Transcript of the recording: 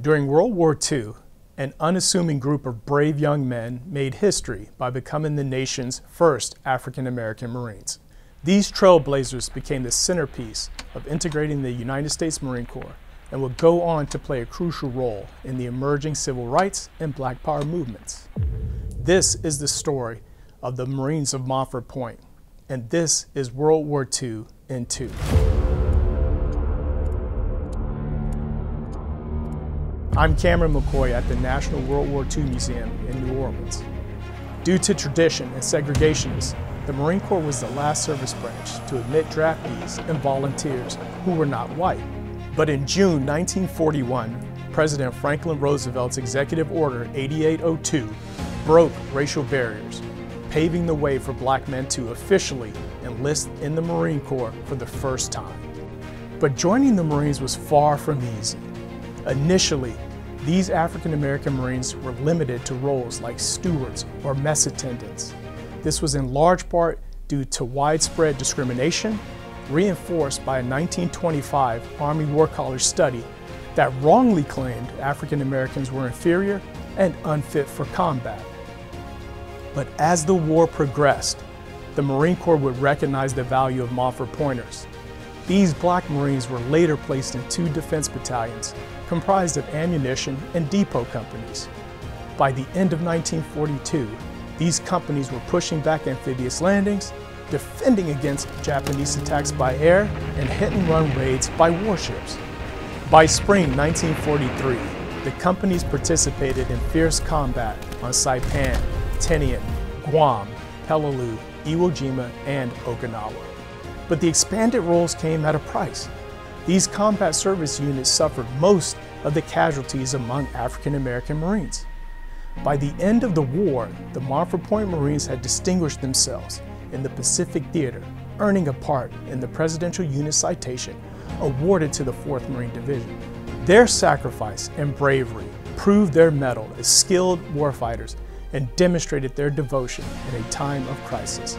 During World War II, an unassuming group of brave young men made history by becoming the nation's first African-American Marines. These trailblazers became the centerpiece of integrating the United States Marine Corps and would go on to play a crucial role in the emerging civil rights and Black Power movements. This is the story of the Marines of Montford Point, and this is World War II in 2. I'm Cameron McCoy at the National World War II Museum in New Orleans. Due to tradition and segregationists, the Marine Corps was the last service branch to admit draftees and volunteers who were not white. But in June 1941, President Franklin Roosevelt's Executive Order 8802 broke racial barriers, paving the way for black men to officially enlist in the Marine Corps for the first time. But joining the Marines was far from easy. Initially, these African-American Marines were limited to roles like stewards or mess attendants. This was in large part due to widespread discrimination, reinforced by a 1925 Army War College study that wrongly claimed African-Americans were inferior and unfit for combat. But as the war progressed, the Marine Corps would recognize the value of Montford Pointers. These black Marines were later placed in 2 defense battalions comprised of ammunition and depot companies. By the end of 1942, these companies were pushing back amphibious landings, defending against Japanese attacks by air, and hit-and-run raids by warships. By spring 1943, the companies participated in fierce combat on Saipan, Tinian, Guam, Peleliu, Iwo Jima, and Okinawa. But the expanded roles came at a price. These combat service units suffered most of the casualties among African-American Marines. By the end of the war, the Montford Point Marines had distinguished themselves in the Pacific Theater, earning a part in the Presidential Unit Citation awarded to the 4th Marine Division. Their sacrifice and bravery proved their mettle as skilled warfighters and demonstrated their devotion in a time of crisis.